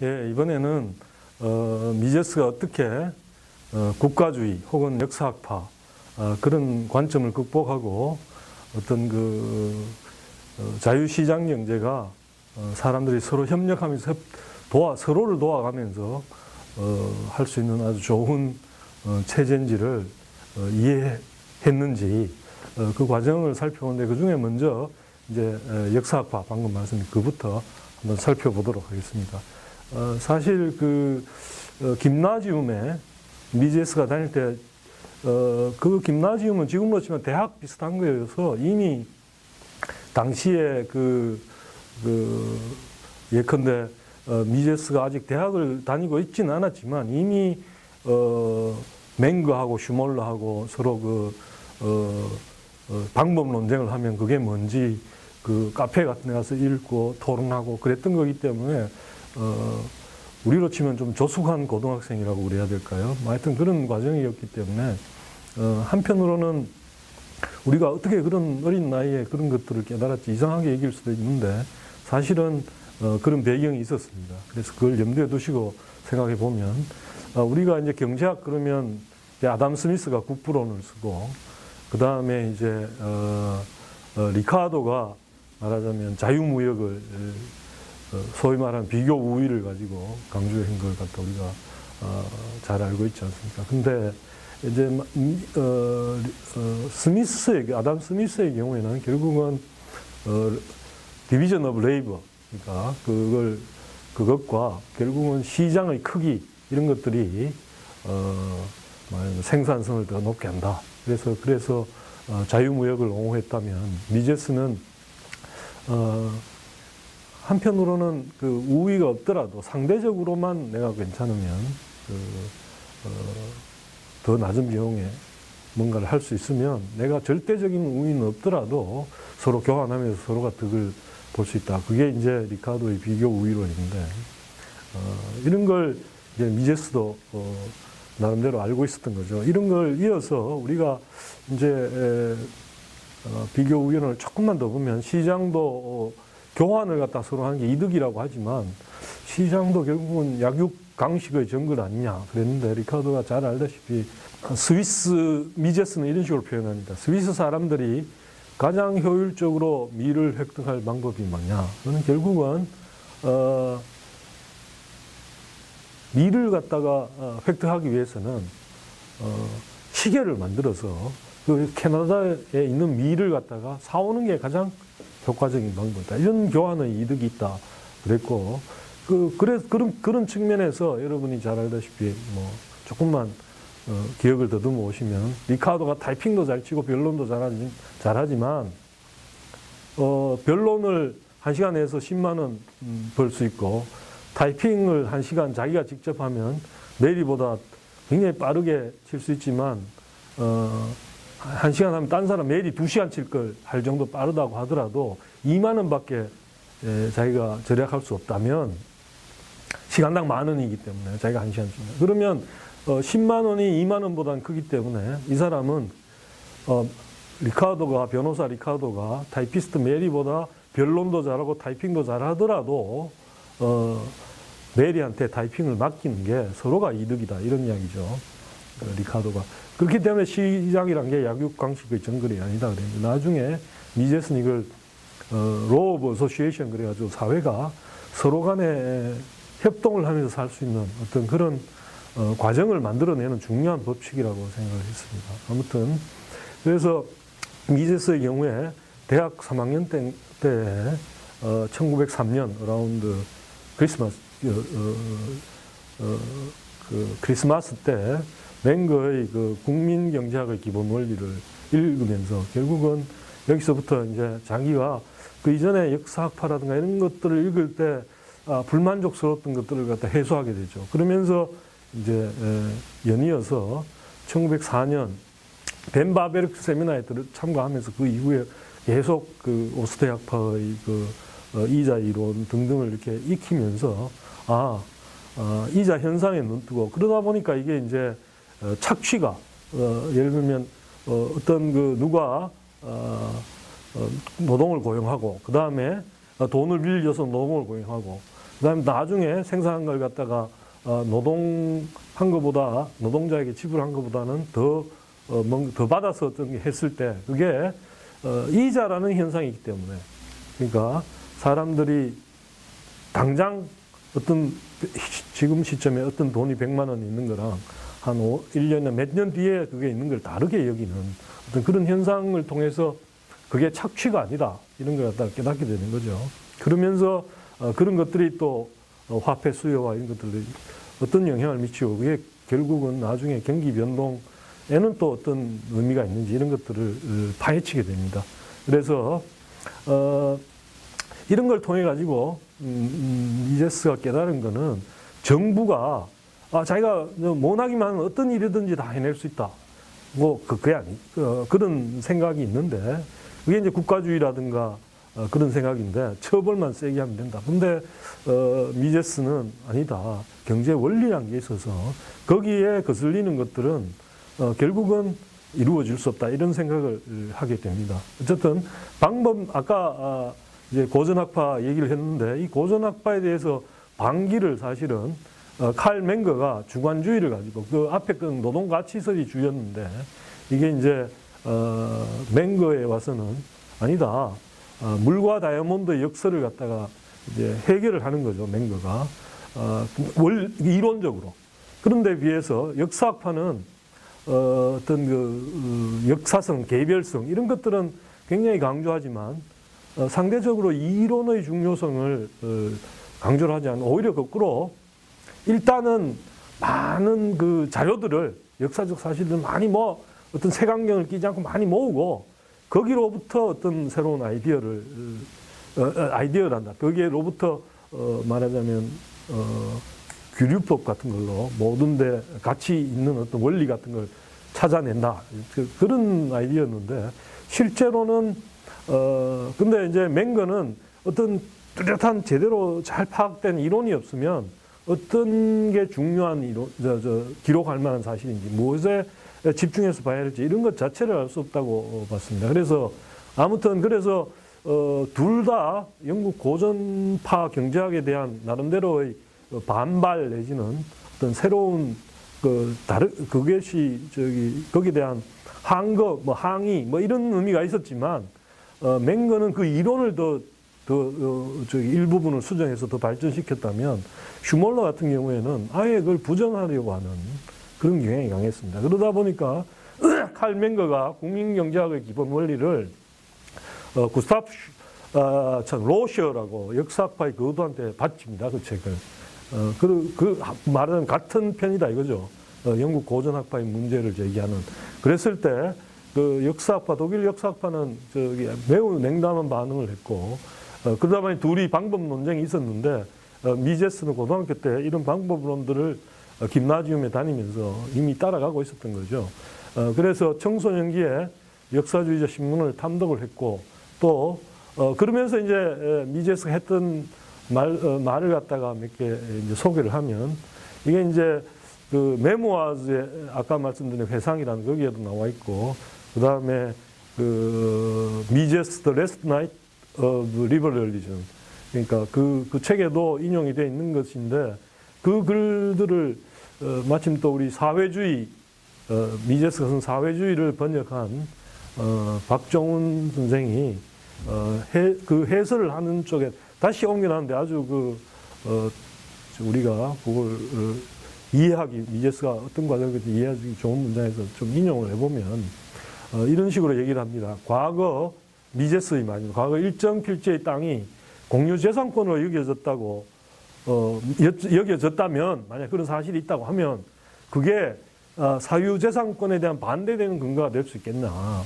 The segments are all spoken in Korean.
예, 이번에는 미제스가 어떻게 국가주의 혹은 역사학파 그런 관점을 극복하고 어떤 그 자유시장 경제가 사람들이 서로 협력하면서 서로를 도와가면서 할 수 있는 아주 좋은 체제인지를 이해했는지 그 과정을 살펴보는데 그 중에 먼저 이제 역사학파 방금 말씀드린 그부터 한번 살펴보도록 하겠습니다. 사실 그 김나지움에 미제스가 다닐 때 그 김나지움은 지금으로 치면 대학 비슷한 거여서 이미 당시에 예컨대 미제스가 아직 대학을 다니고 있지는 않았지만 이미 맹거하고 슈몰러하고 서로 방법 논쟁을 하면 그게 뭔지 그 카페 같은 데 가서 읽고 토론하고 그랬던 거기 때문에 우리로 치면 좀 조숙한 고등학생이라고 그래야 될까요? 하여튼 그런 과정이었기 때문에 한편으로는 우리가 어떻게 그런 어린 나이에 그런 것들을 깨달았지 이상하게 얘기할 수도 있는데 사실은 그런 배경이 있었습니다. 그래서 그걸 염두에 두시고 생각해 보면 우리가 이제 경제학 그러면 아담 스미스가 국부론을 쓰고 그 다음에 이제 리카르도가 말하자면 자유무역을 소위 말하는 비교 우위를 가지고 강조한 걸 갖다 우리가 잘 알고 있지 않습니까? 근데 이제 아담 스미스의 경우에는 결국은 디비전 오브 레이버, 그러니까 그것과 결국은 시장의 크기 이런 것들이 생산성을 더 높게 한다. 그래서 자유무역을 옹호했다면 미제스는 한편으로는 그 우위가 없더라도 상대적으로만 내가 괜찮으면 더 낮은 비용에 뭔가를 할 수 있으면 내가 절대적인 우위는 없더라도 서로 교환하면서 서로가 득을 볼 수 있다. 그게 이제 리카르도의 비교 우위론인데 이런 걸 이제 미제스도 나름대로 알고 있었던 거죠. 이런 걸 이어서 우리가 이제 비교 우위론을 조금만 더 보면 시장도 교환을 갖다 서로 하는 게 이득이라고 하지만 시장도 결국은 약육 강식의 정글 아니냐 그랬는데 리카르도가 잘 알다시피 미제스는 이런 식으로 표현합니다. 스위스 사람들이 가장 효율적으로 밀을 획득할 방법이 뭐냐? 그는 결국은 밀을 갖다가 획득하기 위해서는 시계를 만들어서 그 캐나다에 있는 밀을 갖다가 사오는 게 가장 효과적인 방법이다. 이런 교환의 이득이 있다. 그랬고, 그런 측면에서 여러분이 잘 알다시피, 조금만, 기억을 더듬어 오시면, 리카르도가 타이핑도 잘 치고 변론도 잘하지만, 변론을 1시간 내에서 10만원 벌 수 있고, 타이핑을 1시간 자기가 직접 하면 메리보다 굉장히 빠르게 칠 수 있지만, 1시간 하면 딴 사람 메리 2시간 칠 걸 할 정도 빠르다고 하더라도 2만 원밖에 자기가 절약할 수 없다면 시간당 10,000원이기 때문에 자기가 1시간 치면 그러면 10만 원이 2만 원보다는 크기 때문에 이 사람은 변호사 리카르도가 타이피스트 메리보다 변론도 잘하고 타이핑도 잘하더라도 메리한테 타이핑을 맡기는 게 서로가 이득이다 이런 이야기죠. 리카르도가 그렇기 때문에 시장이란 게 약육강식의 정글이 아니다. 나중에 미제스는 이걸 Law of Association 그래가지고 사회가 서로 간에 협동을 하면서 살 수 있는 어떤 그런 과정을 만들어내는 중요한 법칙이라고 생각을 했습니다. 아무튼 그래서 미제스의 경우에 대학 3학년 때 1903년 어라운드 크리스마스 때 맹거의 그 국민경제학의 기본 원리를 읽으면서 결국은 여기서부터 이제 자기가 그 이전에 역사학파라든가 이런 것들을 읽을 때 불만족스러웠던 것들을 갖다 해소하게 되죠. 그러면서 이제 연이어서 1904년 벤 바베르크 세미나에 참가하면서 그 이후에 계속 그 오스트리아학파의 이자 이론 등등을 이렇게 익히면서 이자 현상에 눈뜨고 그러다 보니까 이게 이제 착취가 예를 들면 어떤 누가 노동을 고용하고 그 다음에 돈을 빌려서 노동을 고용하고 그다음에 나중에 생산한 걸 갖다가 노동한 것보다 노동자에게 지불한 것보다는 더 받아서 어떤 게 했을 때 그게 이자라는 현상이기 때문에 그러니까 사람들이 당장 어떤 지금 시점에 어떤 돈이 100만 원 있는 거랑 한 1년에 몇 년 뒤에 그게 있는 걸 다르게 여기는 어떤 그런 현상을 통해서 그게 착취가 아니다 이런 걸 갖다가 깨닫게 되는 거죠. 그러면서 그런 것들이 또 화폐 수요와 이런 것들이 어떤 영향을 미치고 그게 결국은 나중에 경기 변동에는 또 어떤 의미가 있는지 이런 것들을 파헤치게 됩니다. 그래서 이런 걸 통해 가지고 미제스가 깨달은 거는 정부가 자기가 못하기만 하면 어떤 일이든지 다 해낼 수 있다. 뭐 그게 그런 생각이 있는데 그게 이제 국가주의라든가 그런 생각인데 처벌만 세게 하면 된다. 근데 미제스는 아니다. 경제 원리라는 게 있어서 거기에 거슬리는 것들은 결국은 이루어질 수 없다. 이런 생각을 하게 됩니다. 어쨌든 방법 아까 이제 고전학파 얘기를 했는데 이 고전학파에 대해서 반기를 사실은 칼 맹거가 주관주의를 가지고 그 앞에 그 노동가치설이 주였는데 이게 이제 맹거에 와서는 아니다. 물과 다이아몬드의 역설을 갖다가 이제 해결을 하는 거죠. 맹거가 이론적으로. 그런데 비해서 역사학파는 어떤 그 역사성, 개별성 이런 것들은 굉장히 강조하지만 상대적으로 이론의 중요성을 강조를 하지 않고 오히려 거꾸로 일단은 많은 그 자료들을 역사적 사실들 많이 어떤 색안경을 끼지 않고 많이 모으고 거기로부터 어떤 새로운 아이디어란다. 거기로부터 말하자면 규류법 같은 걸로 모든 데 가치 있는 어떤 원리 같은 걸 찾아낸다. 그런 아이디어였는데 실제로는 근데 이제 맹거는 어떤 뚜렷한 제대로 잘 파악된 이론이 없으면 어떤 게 중요한 이론, 기록할 만한 사실인지 무엇에 집중해서 봐야 할지 이런 것 자체를 알 수 없다고 봤습니다. 그래서 아무튼 그래서 둘 다 영국 고전파 경제학에 대한 나름대로의 반발 내지는 어떤 새로운 그것이 거기에 대한 항거, 항의 이런 의미가 있었지만 맹거는 그 이론을 일부분을 수정해서 더 발전시켰다면 슈몰러 같은 경우에는 아예 그걸 부정하려고 하는 그런 경향이 강했습니다. 그러다 보니까 칼 맹거가 국민경제학의 기본 원리를 구스타프 로셔라고 역사학파의 교도한테 바칩니다. 그 책을. 말하자면 같은 편이다 이거죠. 영국 고전학파의 문제를 제기하는. 그랬을 때 그 역사학파, 독일 역사학파는 매우 냉담한 반응을 했고 그러다 보니 둘이 방법 논쟁이 있었는데 미제스는 고등학교 때 이런 방법론들을 김나지움에 다니면서 이미 따라가고 있었던 거죠. 그래서 청소년기에 역사주의자 신문을 탐독을 했고 또 그러면서 이제 미제스가 했던 말을 갖다가 몇 개 소개를 하면 이게 이제 그 메모아즈에 아까 말씀드린 회상이라는 거기에도 나와 있고 그 다음에 그 미제스 The Last Night of Liberalism 그러니까 그 책에도 인용이 되어 있는 것인데 그 글들을 마침 또 우리 사회주의 미제스가 쓴 사회주의를 번역한 박정훈 선생이 그 해설을 하는 쪽에 다시 옮겨놨는데 아주 우리가 그걸 이해하기 미제스가 어떤 과정을 이해하기 좋은 문장에서 좀 인용을 해보면 이런 식으로 얘기를 합니다. 과거 미제스의 말입니다. 과거 일정 필지의 땅이 공유재산권으로 여겨졌다면 만약 그런 사실이 있다고 하면 그게 사유재산권에 대한 반대되는 근거가 될 수 있겠나.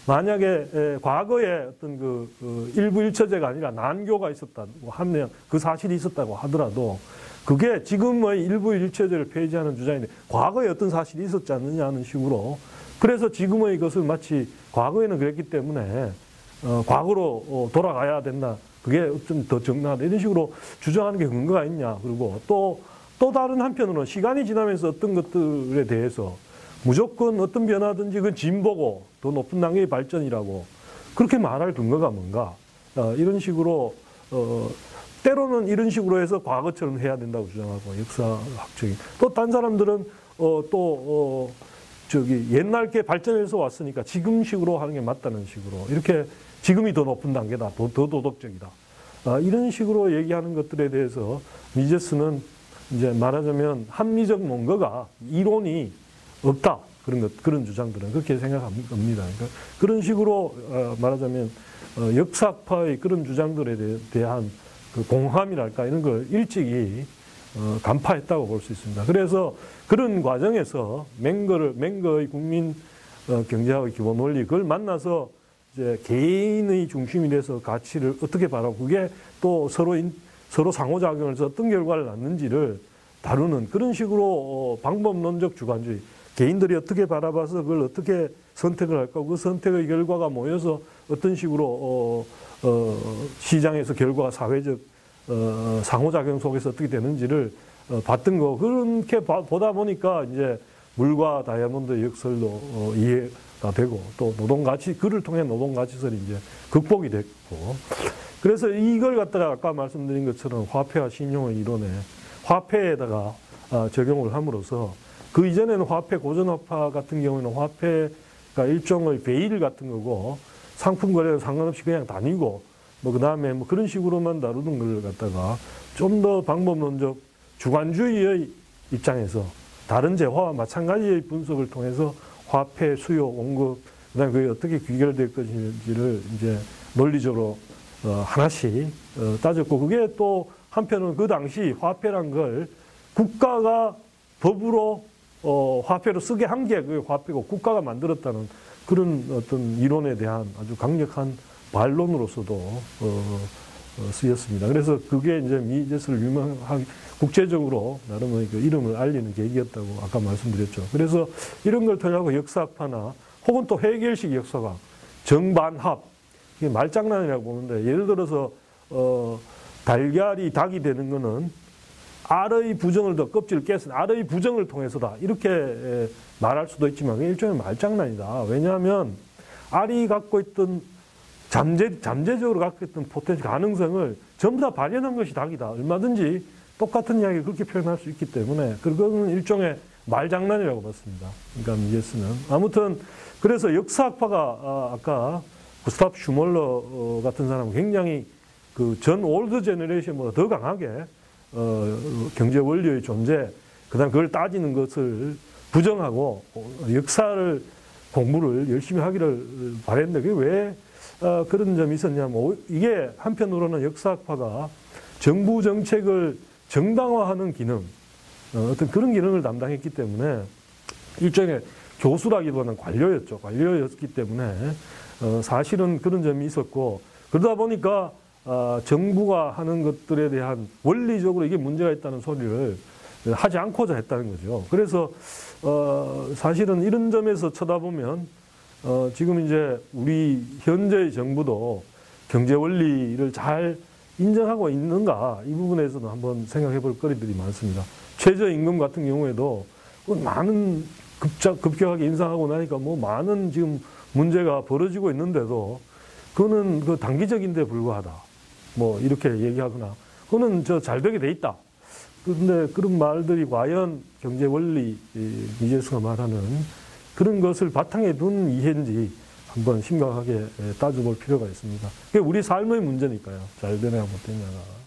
만약에 과거에 어떤 일부 일처제가 아니라 난교가 있었다고 하면 그 사실이 있었다고 하더라도 그게 지금의 일부 일처제를 폐지하는 주장인데 과거에 어떤 사실이 있었지 않느냐 하는 식으로 그래서 지금의 것을 마치 과거에는 그랬기 때문에 과거로 돌아가야 된다. 그게 좀 더 정당하다. 이런 식으로 주장하는 게 근거가 있냐. 그리고 또 다른 한편으로는 시간이 지나면서 어떤 것들에 대해서 무조건 어떤 변화든지 그건 진보고 더 높은 단계의 발전이라고 그렇게 말할 근거가 뭔가 이런 식으로 때로는 이런 식으로 해서 과거처럼 해야 된다고 주장하고 역사학적인 또 딴 사람들은 옛날 게 발전해서 왔으니까 지금식으로 하는 게 맞다는 식으로 이렇게 지금이 더 높은 단계다, 더 도덕적이다. 이런 식으로 얘기하는 것들에 대해서 미제스는 이제 말하자면 합리적 뭔가가 이론이 없다. 그런 주장들은 그렇게 생각합니다. 그러니까 그런 식으로 말하자면 역사파의 그런 주장들에 대한 그 공함이랄까 이런 걸 일찍이 간파했다고 볼 수 있습니다. 그래서 그런 과정에서 맹거의 국민 경제학의 기본 원리 그걸 만나서 이제 개인의 중심이 돼서 가치를 어떻게 바라고 그게 또 서로 상호작용을 해서 어떤 결과를 낳는지를 다루는 그런 식으로 방법론적 주관주의 개인들이 어떻게 바라봐서 그걸 어떻게 선택을 할까 그 선택의 결과가 모여서 어떤 식으로 시장에서 결과가 사회적 상호작용 속에서 어떻게 되는지를 봤던 거 그렇게 보다 보니까 이제 물과 다이아몬드의 역설도 이해가 되고 또 노동가치 그를 통해 노동가치설이 이제 극복이 됐고 그래서 이걸 갖다가 아까 말씀드린 것처럼 화폐와 신용의 이론에 화폐에다가 적용을 함으로써 그 이전에는 화폐 고전화폐 같은 경우에는 화폐가 일종의 베일 같은 거고 상품 거래와 상관없이 그냥 다니고 뭐 그다음에 뭐 그런 식으로만 다루는 걸 갖다가 좀 더 방법론적 주관주의의 입장에서 다른 재화와 마찬가지의 분석을 통해서 화폐 수요 공급 그다음에 그게 어떻게 귀결될 것인지를 이제 논리적으로 하나씩 따졌고 그게 또 한편은 그 당시 화폐란 걸 국가가 법으로 화폐로 쓰게 한 게 그 화폐고 국가가 만들었다는 그런 어떤 이론에 대한 아주 강력한 반론으로서도 쓰였습니다. 그래서 그게 이제 미제스를 유명하게 국제적으로 나름의 그 이름을 알리는 계기였다고 아까 말씀드렸죠. 그래서 이런 걸 통해서 역사학파나 혹은 또 해결식 역사가 정반합 이게 말장난이라고 보는데 예를 들어서 달걀이 닭이 되는 거는 알의 부정을 더 껍질을 깼으니 알의 부정을 통해서다 이렇게 말할 수도 있지만 그게 일종의 말장난이다. 왜냐하면 알이 갖고 있던 잠재적으로 갖고 있던 포텐셜 가능성을 전부 다 발현한 것이 닭이다. 얼마든지 똑같은 이야기를 그렇게 표현할 수 있기 때문에 그거는 일종의 말장난이라고 봤습니다. 그러니까 미제스는 아무튼 그래서 역사학파가 아까 구스타프 슈멀러 같은 사람은 굉장히 그 전 올드 제너레이션보다 더 강하게 경제 원리의 존재, 그다음 그걸 따지는 것을 부정하고 역사를 공부를 열심히 하기를 바랬는데 그게 왜 그런 점이 있었냐면 이게 한편으로는 역사학파가 정부 정책을 정당화하는 기능, 어떤 그런 기능을 담당했기 때문에 일종의 교수라기보다는 관료였죠. 관료였기 때문에 사실은 그런 점이 있었고 그러다 보니까 정부가 하는 것들에 대한 원리적으로 이게 문제가 있다는 소리를 하지 않고자 했다는 거죠. 그래서 사실은 이런 점에서 쳐다보면 지금 이제 우리 현재의 정부도 경제 원리를 잘 인정하고 있는가 이 부분에서는 한번 생각해 볼 거리들이 많습니다. 최저임금 같은 경우에도 많은 급격하게 인상하고 나니까 뭐 많은 지금 문제가 벌어지고 있는데도 그거는 그 단기적인데 불과하다. 뭐 이렇게 얘기하거나 그거는 잘 되게 돼 있다. 그런데 그런 말들이 과연 경제 원리 미제스가 말하는 그런 것을 바탕에 둔 이해인지 한번 심각하게 따져볼 필요가 있습니다. 그게 우리 삶의 문제니까요. 잘 되냐 못 되냐가.